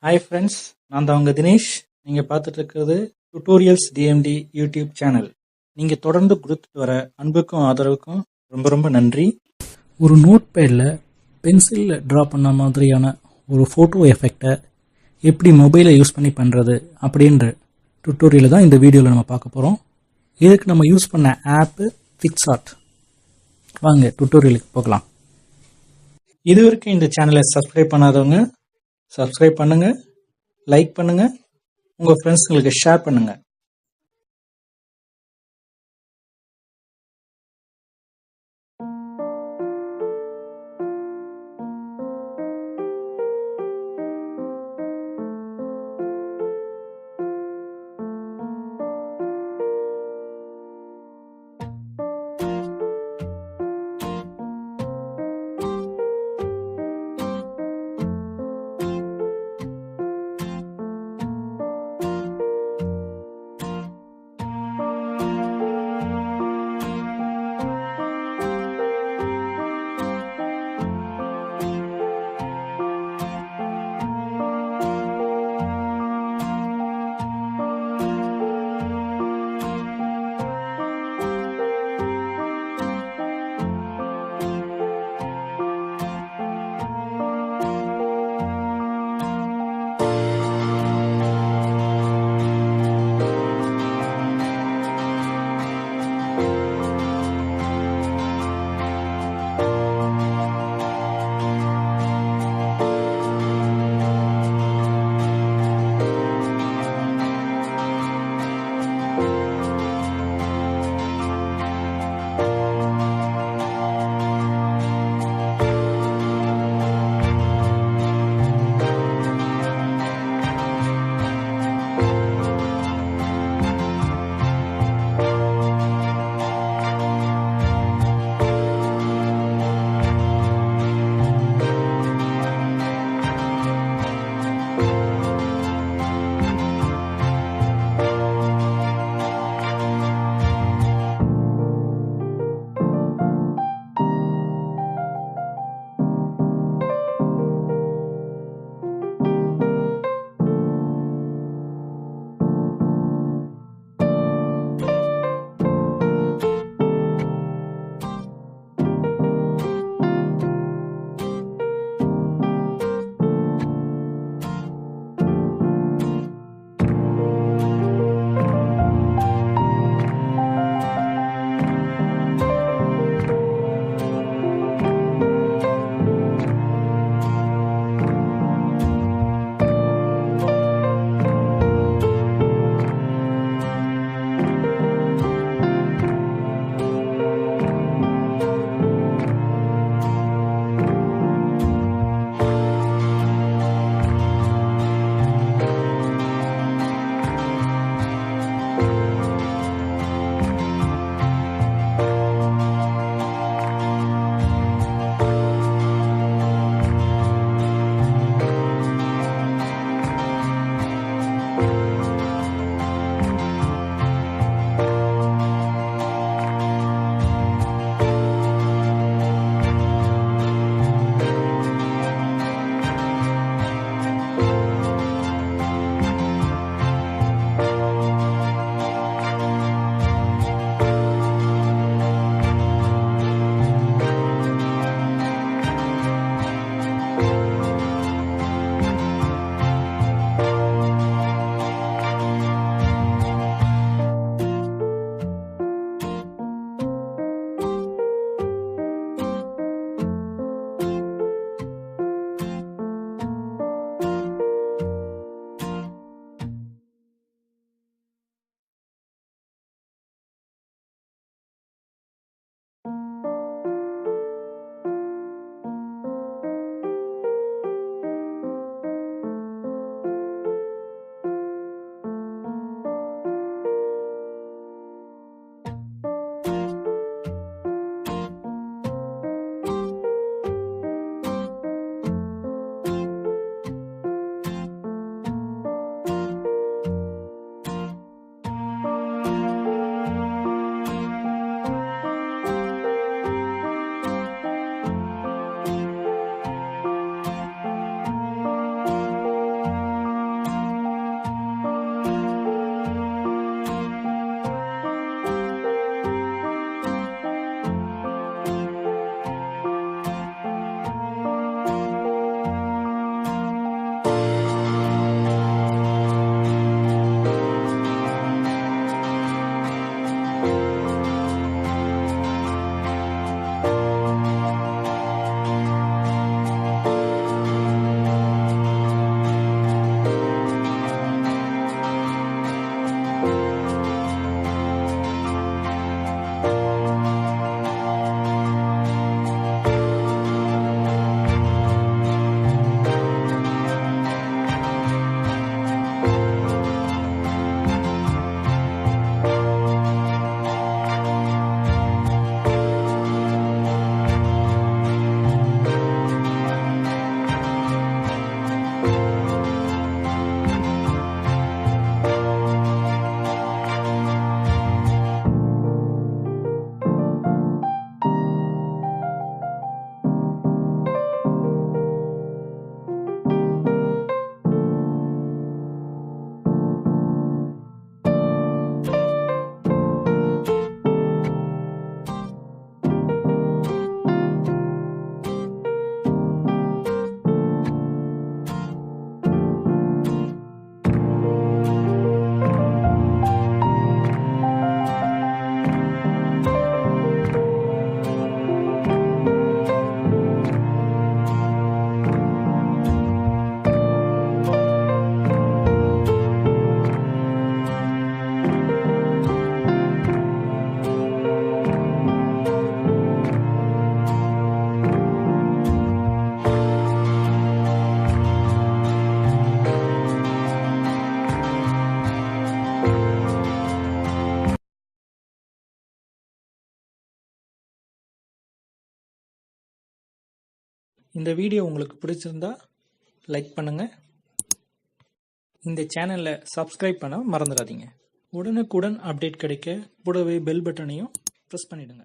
Hi friends, நான் தான் உங்கள் தினேஷ். நீங்கள் பார்த்துட்டு இருக்கிறது டுட்டோரியல்ஸ் டிஎம்டி யூடியூப் சேனல். நீங்கள் தொடர்ந்து கொடுத்துட்டு வர அன்புக்கும் ஆதரவுக்கும் ரொம்ப ரொம்ப நன்றி. ஒரு நோட் பேடில் பென்சிலில் ட்ரா பண்ண மாதிரியான ஒரு ஃபோட்டோ எஃபெக்டை எப்படி மொபைலை யூஸ் பண்ணி பண்ணுறது அப்படின்ற டுட்டோரியலை தான் இந்த வீடியோவில் நம்ம பார்க்க போகிறோம். இதுக்கு நம்ம யூஸ் பண்ண ஆப்பு PicsArt. வாங்க டுட்டோரியலுக்கு போகலாம். இது வரைக்கும் இந்த சேனலை சப்ஸ்கிரைப் பண்ணாதவங்க சப்ஸ்கிரைப் பண்ணுங்க, லைக் பண்ணுங்க, உங்க ஃப்ரெண்ட்ஸ்களுக்கு ஷேர் பண்ணுங்க. இந்த வீடியோ உங்களுக்கு பிடிச்சிருந்தா லைக் பண்ணுங்கள். இந்த சேனலை சப்ஸ்கிரைப் பண்ண மறந்துடாதீங்க. உடனுக்குடன் அப்டேட் கிடைக்க கூடவே பெல் பட்டனையும் ப்ரெஸ் பண்ணிடுங்க.